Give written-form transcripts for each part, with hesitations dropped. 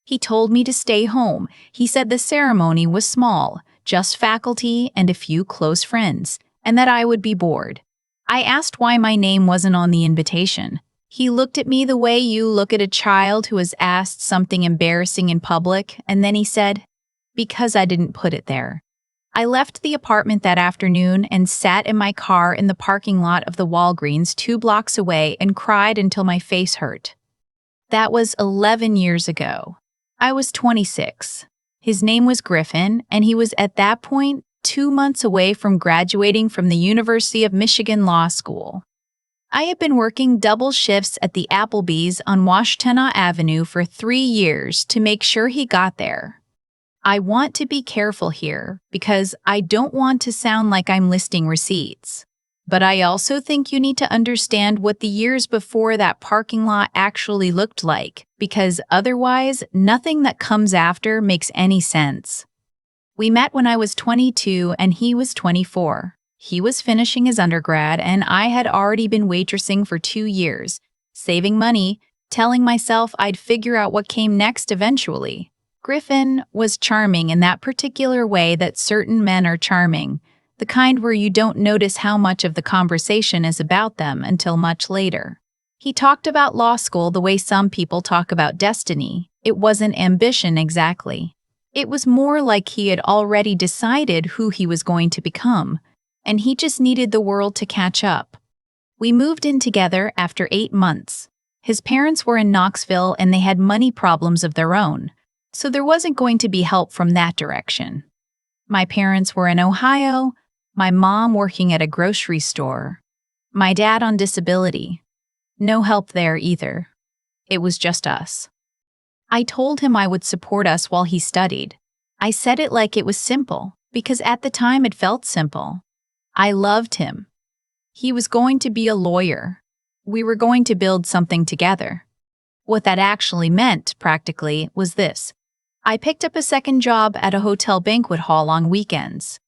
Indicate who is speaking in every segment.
Speaker 1: He told me to stay home. He said the ceremony was small, just faculty and a few close friends, and that I would be bored. I asked why my name wasn't on the invitation. He looked at me the way you look at a child who has asked something embarrassing in public, and then he said, "Because I didn't put it there." I left the apartment that afternoon and sat in my car in the parking lot of the Walgreens 2 blocks away and cried until my face hurt. That was 11 years ago. I was 26. His name was Griffin, and he was at that point 2 months away from graduating from the University of Michigan Law School. I had been working double shifts at the Applebee's on Washtenaw Avenue for 3 years to make sure he got there. I want to be careful here because I don't want to sound like I'm listing receipts. But I also think you need to understand what the years before that parking lot actually looked like, because otherwise, nothing that comes after makes any sense. We met when I was 22 and he was 24. He was finishing his undergrad and I had already been waitressing for 2 years, saving money, telling myself I'd figure out what came next eventually. Griffin was charming in that particular way that certain men are charming, the kind where you don't notice how much of the conversation is about them until much later. He talked about law school the way some people talk about destiny. It wasn't ambition exactly. It was more like he had already decided who he was going to become, and he just needed the world to catch up. We moved in together after 8 months. His parents were in Knoxville and they had money problems of their own, so there wasn't going to be help from that direction. My parents were in Ohio, my mom working at a grocery store, my dad on disability. No help there either. It was just us. I told him I would support us while he studied. I said it like it was simple, because at the time it felt simple. I loved him. He was going to be a lawyer. We were going to build something together. What that actually meant, practically, was this. I picked up a second job at a hotel banquet hall on weekends.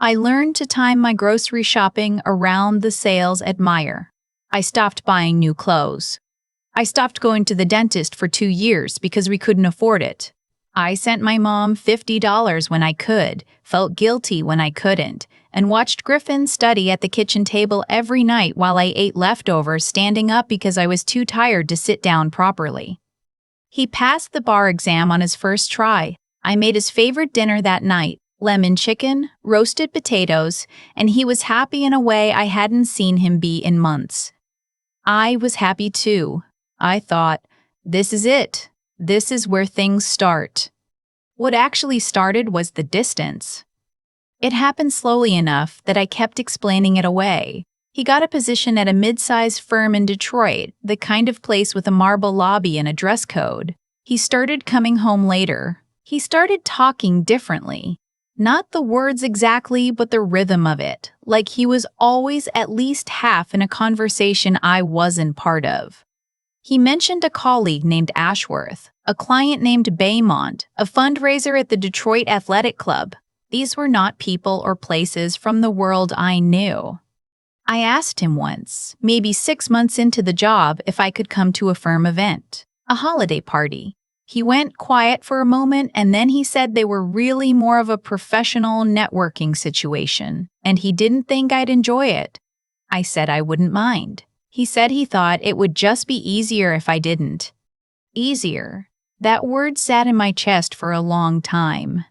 Speaker 1: I learned to time my grocery shopping around the sales at Meijer. I stopped buying new clothes. I stopped going to the dentist for 2 years because we couldn't afford it. I sent my mom $50 when I could, felt guilty when I couldn't, and watched Griffin study at the kitchen table every night while I ate leftovers standing up because I was too tired to sit down properly. He passed the bar exam on his first try. I made his favorite dinner that night, lemon chicken, roasted potatoes, and he was happy in a way I hadn't seen him be in months. I was happy too. I thought, this is it. This is where things start. What actually started was the distance. It happened slowly enough that I kept explaining it away. He got a position at a mid-sized firm in Detroit, the kind of place with a marble lobby and a dress code. He started coming home later. He started talking differently. Not the words exactly, but the rhythm of it, like he was always at least half in a conversation I wasn't part of. He mentioned a colleague named Ashworth, a client named Baymont, a fundraiser at the Detroit Athletic Club. These were not people or places from the world I knew. I asked him once, maybe 6 months into the job, if I could come to a firm event, a holiday party. He went quiet for a moment and then he said they were really more of a professional networking situation, and he didn't think I'd enjoy it. I said I wouldn't mind. He said he thought it would just be easier if I didn't. Easier. That word sat in my chest for a long time.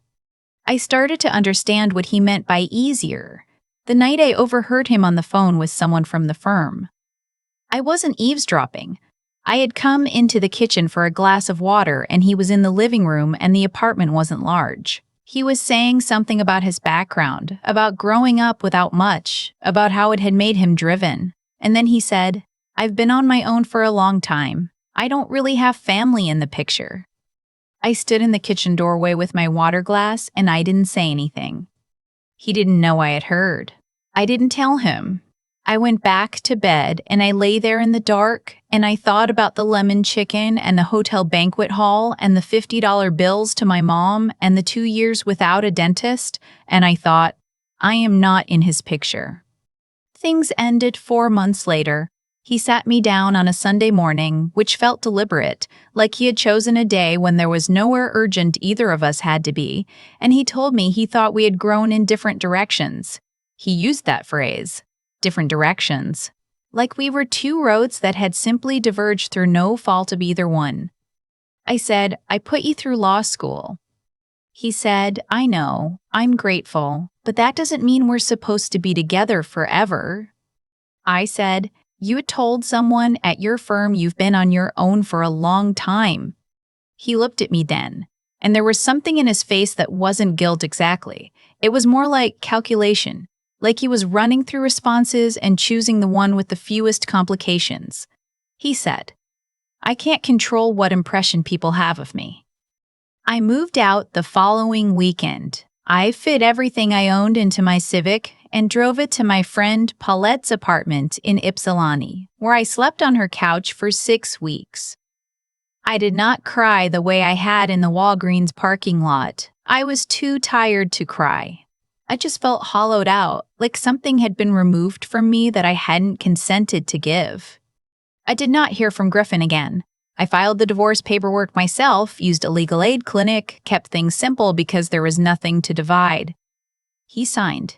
Speaker 1: I started to understand what he meant by easier the night I overheard him on the phone with someone from the firm. I wasn't eavesdropping. I had come into the kitchen for a glass of water and he was in the living room and the apartment wasn't large. He was saying something about his background, about growing up without much, about how it had made him driven. And then he said, "I've been on my own for a long time. I don't really have family in the picture." I stood in the kitchen doorway with my water glass and I didn't say anything. He didn't know I had heard. I didn't tell him. I went back to bed and I lay there in the dark and I thought about the lemon chicken and the hotel banquet hall and the $50 bills to my mom and the 2 years without a dentist, and I thought, I am not in his picture. Things ended 4 months later. He sat me down on a Sunday morning, which felt deliberate, like he had chosen a day when there was nowhere urgent either of us had to be, and he told me he thought we had grown in different directions. He used that phrase, different directions, like we were two roads that had simply diverged through no fault of either one. I said, I put you through law school. He said, I know, I'm grateful, but that doesn't mean we're supposed to be together forever. I said, you had told someone at your firm you've been on your own for a long time. He looked at me then, and there was something in his face that wasn't guilt exactly. It was more like calculation, like he was running through responses and choosing the one with the fewest complications. He said, I can't control what impression people have of me. I moved out the following weekend. I fit everything I owned into my Civic and drove it to my friend Paulette's apartment in Ypsilanti, where I slept on her couch for 6 weeks. I did not cry the way I had in the Walgreens parking lot. I was too tired to cry. I just felt hollowed out, like something had been removed from me that I hadn't consented to give. I did not hear from Griffin again. I filed the divorce paperwork myself, used a legal aid clinic, kept things simple because there was nothing to divide. He signed.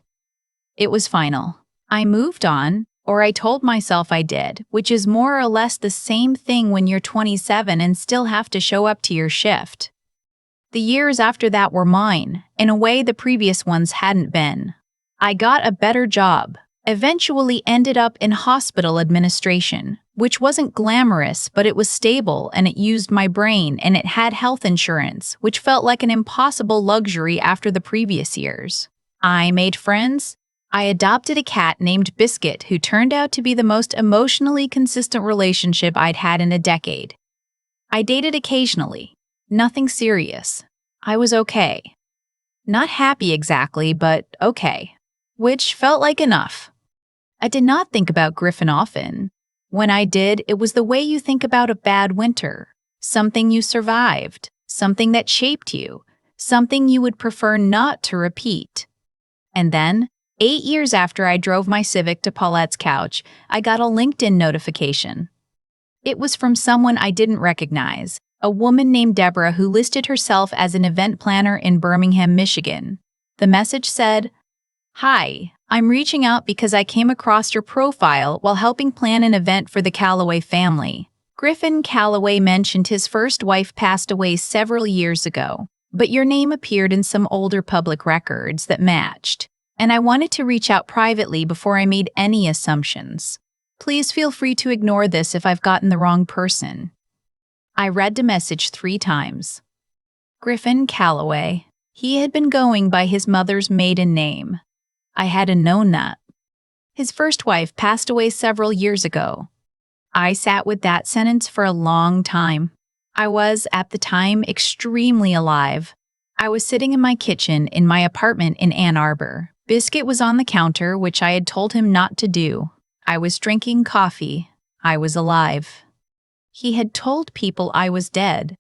Speaker 1: It was final. I moved on, or I told myself I did, which is more or less the same thing when you're 27 and still have to show up to your shift. The years after that were mine, in a way the previous ones hadn't been. I got a better job, eventually ended up in hospital administration, which wasn't glamorous, but it was stable and it used my brain and it had health insurance, which felt like an impossible luxury after the previous years. I made friends. I adopted a cat named Biscuit who turned out to be the most emotionally consistent relationship I'd had in a decade. I dated occasionally. Nothing serious. I was okay. Not happy exactly, but okay. Which felt like enough. I did not think about Griffin often. When I did, it was the way you think about a bad winter. Something you survived. Something that shaped you. Something you would prefer not to repeat. And then, 8 years after I drove my Civic to Paulette's couch, I got a LinkedIn notification. It was from someone I didn't recognize, a woman named Deborah who listed herself as an event planner in Birmingham, Michigan. The message said, Hi, I'm reaching out because I came across your profile while helping plan an event for the Calloway family. Griffin Calloway mentioned his first wife passed away several years ago, but your name appeared in some older public records that matched, and I wanted to reach out privately before I made any assumptions. Please feel free to ignore this if I've gotten the wrong person. I read the message 3 times. Griffin Calloway. He had been going by his mother's maiden name. I hadn't known that. His first wife passed away several years ago. I sat with that sentence for a long time. I was, at the time, extremely alive. I was sitting in my kitchen in my apartment in Ann Arbor. Biscuit was on the counter, which I had told him not to do. I was drinking coffee. I was alive. He had told people I was dead.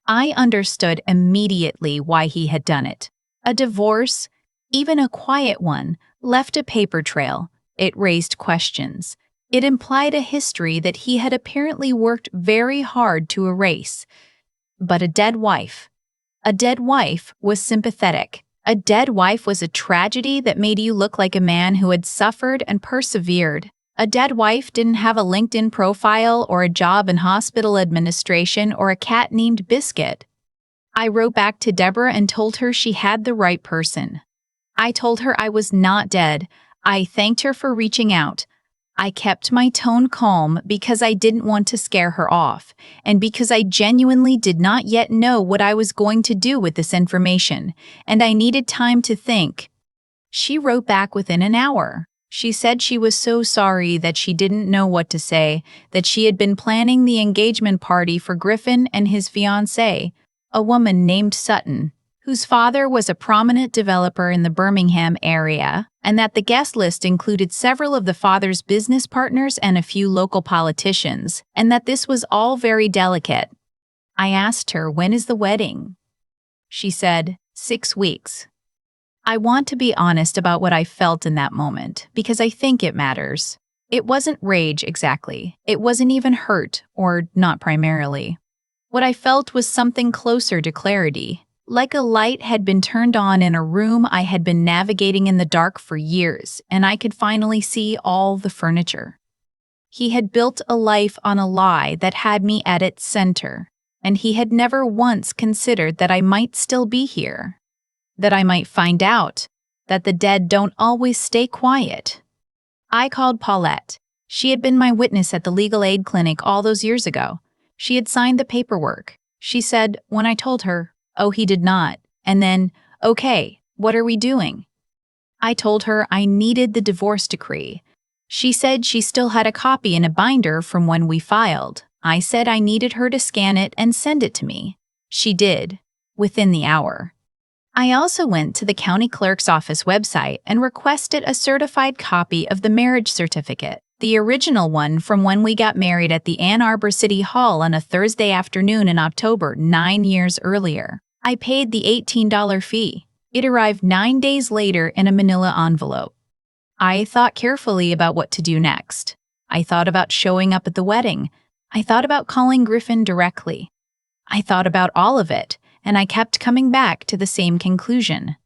Speaker 1: I understood immediately why he had done it. A divorce, even a quiet one, left a paper trail. It raised questions. It implied a history that he had apparently worked very hard to erase. But a dead wife was sympathetic. A dead wife was a tragedy that made you look like a man who had suffered and persevered. A dead wife didn't have a LinkedIn profile or a job in hospital administration or a cat named Biscuit. I wrote back to Deborah and told her she had the right person. I told her I was not dead. I thanked her for reaching out. I kept my tone calm because I didn't want to scare her off, and because I genuinely did not yet know what I was going to do with this information, and I needed time to think. She wrote back within an hour. She said she was so sorry that she didn't know what to say, that she had been planning the engagement party for Griffin and his fiancée, a woman named Sutton, whose father was a prominent developer in the Birmingham area, and that the guest list included several of the father's business partners and a few local politicians, and that this was all very delicate. I asked her, when is the wedding? She said, 6 weeks. I want to be honest about what I felt in that moment, because I think it matters. It wasn't rage exactly. It wasn't even hurt, or not primarily. What I felt was something closer to clarity, like a light had been turned on in a room I had been navigating in the dark for years, and I could finally see all the furniture. He had built a life on a lie that had me at its center, and he had never once considered that I might still be here, that I might find out that the dead don't always stay quiet. I called Paulette. She had been my witness at the legal aid clinic all those years ago. She had signed the paperwork. She said, when I told her, "Oh, he did not," and then, "Okay, what are we doing?" I told her I needed the divorce decree. She said she still had a copy in a binder from when we filed. I said I needed her to scan it and send it to me. She did, within the hour. I also went to the county clerk's office website and requested a certified copy of the marriage certificate, the original one from when we got married at the Ann Arbor City Hall on a Thursday afternoon in October 9 years earlier. I paid the $18 fee. It arrived 9 days later in a manila envelope. I thought carefully about what to do next. I thought about showing up at the wedding. I thought about calling Griffin directly. I thought about all of it, and I kept coming back to the same conclusion.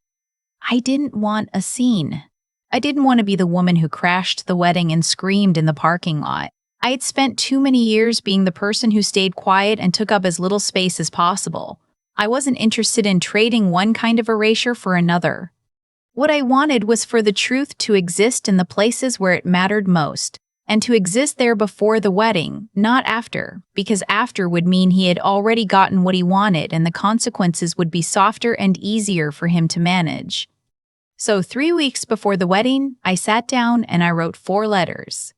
Speaker 1: I didn't want a scene. I didn't want to be the woman who crashed the wedding and screamed in the parking lot. I had spent too many years being the person who stayed quiet and took up as little space as possible. I wasn't interested in trading one kind of erasure for another. What I wanted was for the truth to exist in the places where it mattered most, and to exist there before the wedding, not after, because after would mean he had already gotten what he wanted and the consequences would be softer and easier for him to manage. So 3 weeks before the wedding, I sat down and I wrote 4 letters.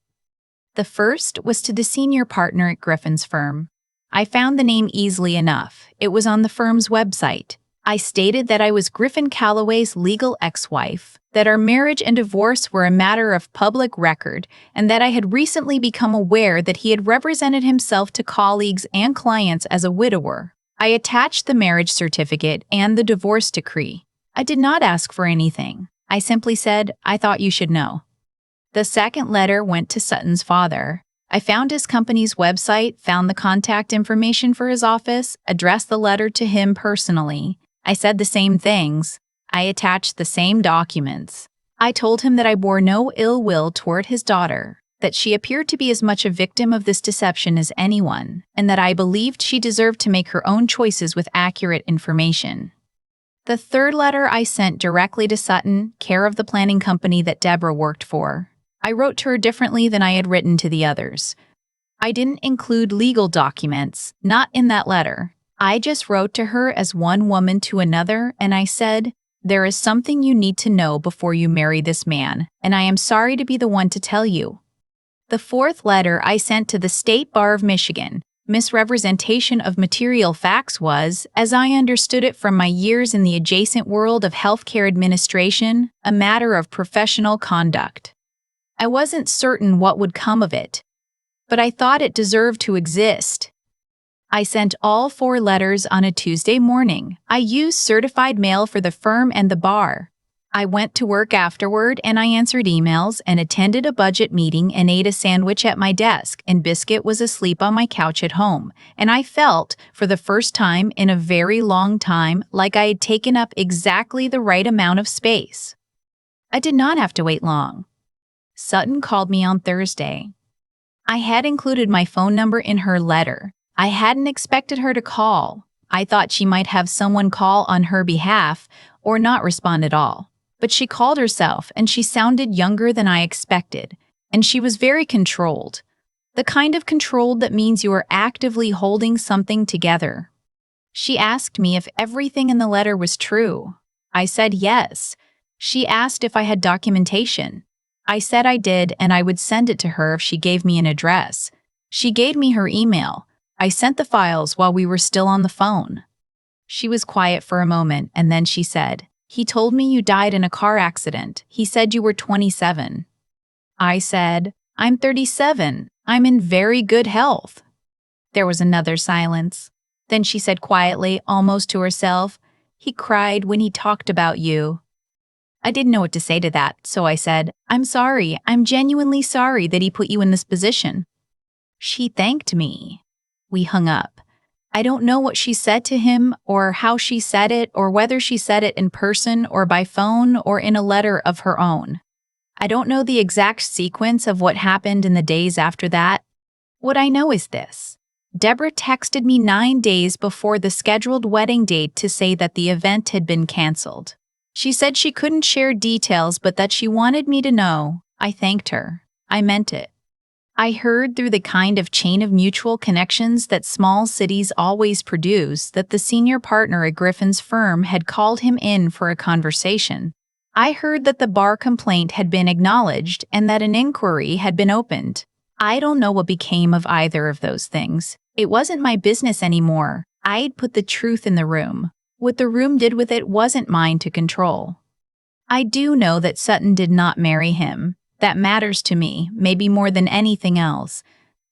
Speaker 1: The first was to the senior partner at Griffin's firm. I found the name easily enough. It was on the firm's website. I stated that I was Griffin Calloway's legal ex-wife, that our marriage and divorce were a matter of public record, and that I had recently become aware that he had represented himself to colleagues and clients as a widower. I attached the marriage certificate and the divorce decree. I did not ask for anything. I simply said, "I thought you should know." The second letter went to Sutton's father. I found his company's website, found the contact information for his office, addressed the letter to him personally. I said the same things. I attached the same documents. I told him that I bore no ill will toward his daughter, that she appeared to be as much a victim of this deception as anyone, and that I believed she deserved to make her own choices with accurate information. The third letter I sent directly to Sutton, care of the planning company that Deborah worked for. I wrote to her differently than I had written to the others. I didn't include legal documents, not in that letter. I just wrote to her as one woman to another, and I said, "There is something you need to know before you marry this man, and I am sorry to be the one to tell you." The fourth letter I sent to the State Bar of Michigan. Misrepresentation of material facts was, as I understood it from my years in the adjacent world of healthcare administration, a matter of professional conduct. I wasn't certain what would come of it, but I thought it deserved to exist. I sent all 4 letters on a Tuesday morning. I used certified mail for the firm and the bar. I went to work afterward and I answered emails and attended a budget meeting and ate a sandwich at my desk, and Biscuit was asleep on my couch at home, and I felt, for the first time in a very long time, like I had taken up exactly the right amount of space. I did not have to wait long. Sutton called me on Thursday. I had included my phone number in her letter. I hadn't expected her to call. I thought she might have someone call on her behalf or not respond at all. But she called herself, and she sounded younger than I expected, and she was very controlled. The kind of controlled that means you are actively holding something together. She asked me if everything in the letter was true. I said yes. She asked if I had documentation. I said I did, and I would send it to her if she gave me an address. She gave me her email. I sent the files while we were still on the phone. She was quiet for a moment, and then she said, "He told me you died in a car accident. He said you were 27. I said, "I'm 37. I'm in very good health." There was another silence. Then she said quietly, almost to herself, "He cried when he talked about you." I didn't know what to say to that, so I said, "I'm sorry. I'm genuinely sorry that he put you in this position." She thanked me. We hung up. I don't know what she said to him or how she said it or whether she said it in person or by phone or in a letter of her own. I don't know the exact sequence of what happened in the days after that. What I know is this. Deborah texted me 9 days before the scheduled wedding date to say that the event had been canceled. She said she couldn't share details but that she wanted me to know. I thanked her. I meant it. I heard through the kind of chain of mutual connections that small cities always produce that the senior partner at Griffin's firm had called him in for a conversation. I heard that the bar complaint had been acknowledged and that an inquiry had been opened. I don't know what became of either of those things. It wasn't my business anymore. I'd put the truth in the room. What the room did with it wasn't mine to control. I do know that Sutton did not marry him. That matters to me, maybe more than anything else.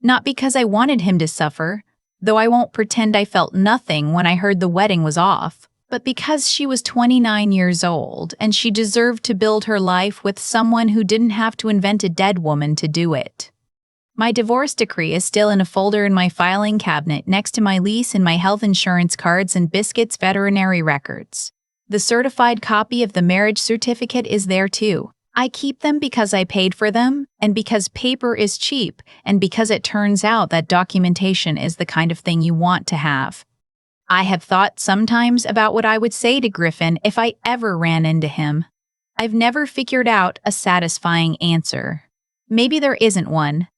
Speaker 1: Not because I wanted him to suffer, though I won't pretend I felt nothing when I heard the wedding was off, but because she was 29 years old and she deserved to build her life with someone who didn't have to invent a dead woman to do it. My divorce decree is still in a folder in my filing cabinet next to my lease and my health insurance cards and Biscuit's veterinary records. The certified copy of the marriage certificate is there too. I keep them because I paid for them, and because paper is cheap, and because it turns out that documentation is the kind of thing you want to have. I have thought sometimes about what I would say to Griffin if I ever ran into him. I've never figured out a satisfying answer. Maybe there isn't one.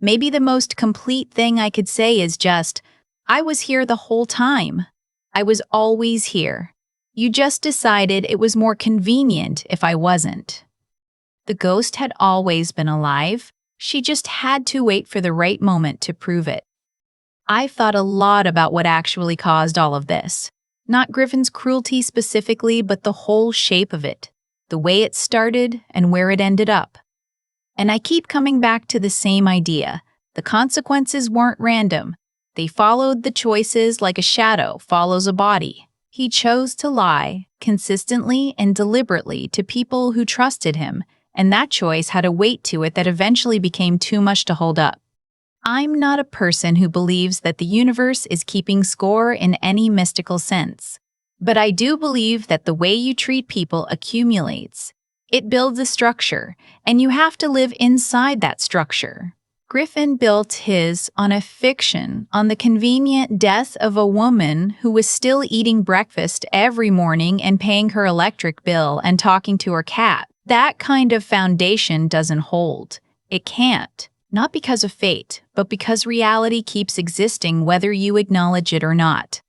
Speaker 1: Maybe the most complete thing I could say is just, I was here the whole time. I was always here. You just decided it was more convenient if I wasn't. The ghost had always been alive. She just had to wait for the right moment to prove it. I've thought a lot about what actually caused all of this. Not Griffin's cruelty specifically, but the whole shape of it, the way it started and where it ended up. And I keep coming back to the same idea. The consequences weren't random. They followed the choices like a shadow follows a body. He chose to lie, consistently and deliberately, to people who trusted him, and that choice had a weight to it that eventually became too much to hold up. I'm not a person who believes that the universe is keeping score in any mystical sense, but I do believe that the way you treat people accumulates. It builds a structure, and you have to live inside that structure. Griffin built his on a fiction, on the convenient death of a woman who was still eating breakfast every morning and paying her electric bill and talking to her cat. That kind of foundation doesn't hold. It can't. Not because of fate, but because reality keeps existing whether you acknowledge it or not.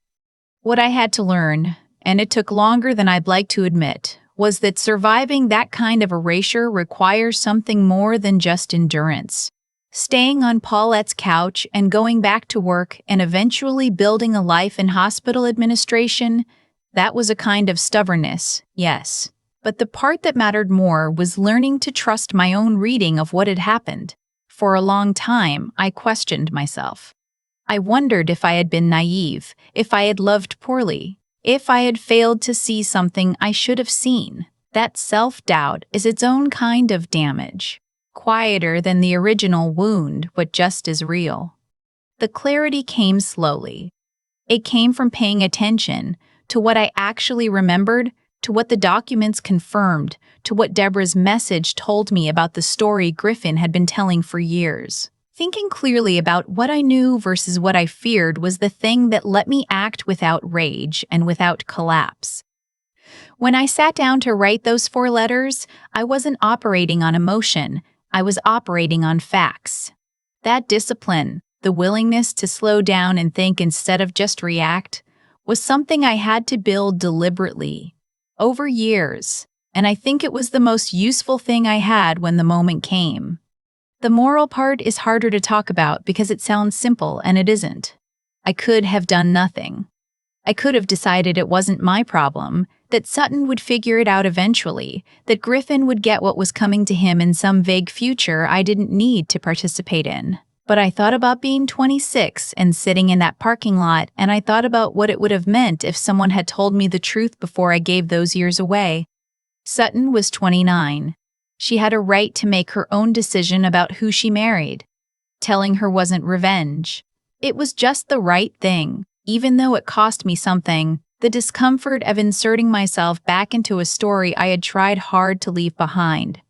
Speaker 1: What I had to learn, and it took longer than I'd like to admit, was that surviving that kind of erasure requires something more than just endurance. Staying on Paulette's couch and going back to work and eventually building a life in hospital administration, that was a kind of stubbornness, yes. But the part that mattered more was learning to trust my own reading of what had happened. For a long time, I questioned myself. I wondered if I had been naive, if I had loved poorly, if I had failed to see something I should have seen. That self-doubt is its own kind of damage, quieter than the original wound, but just as real. The clarity came slowly. It came from paying attention to what I actually remembered, to what the documents confirmed, to what Deborah's message told me about the story Griffin had been telling for years. Thinking clearly about what I knew versus what I feared was the thing that let me act without rage and without collapse. When I sat down to write those 4 letters, I wasn't operating on emotion. I was operating on facts. That discipline, the willingness to slow down and think instead of just react, was something I had to build deliberately, over years, and I think it was the most useful thing I had when the moment came. The moral part is harder to talk about because it sounds simple and it isn't. I could have done nothing. I could have decided it wasn't my problem, that Sutton would figure it out eventually, that Griffin would get what was coming to him in some vague future I didn't need to participate in. But I thought about being 26 and sitting in that parking lot, and I thought about what it would have meant if someone had told me the truth before I gave those years away. Sutton was 29. She had a right to make her own decision about who she married. Telling her wasn't revenge. It was just the right thing, even though it cost me something, the discomfort of inserting myself back into a story I had tried hard to leave behind.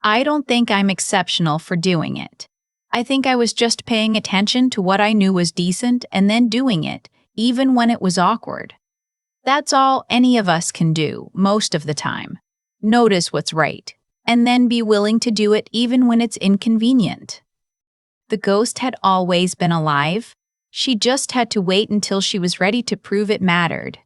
Speaker 1: I don't think I'm exceptional for doing it. I think I was just paying attention to what I knew was decent and then doing it, even when it was awkward. That's all any of us can do, most of the time. Notice what's right, and then be willing to do it even when it's inconvenient. The ghost had always been alive. She just had to wait until she was ready to prove it mattered.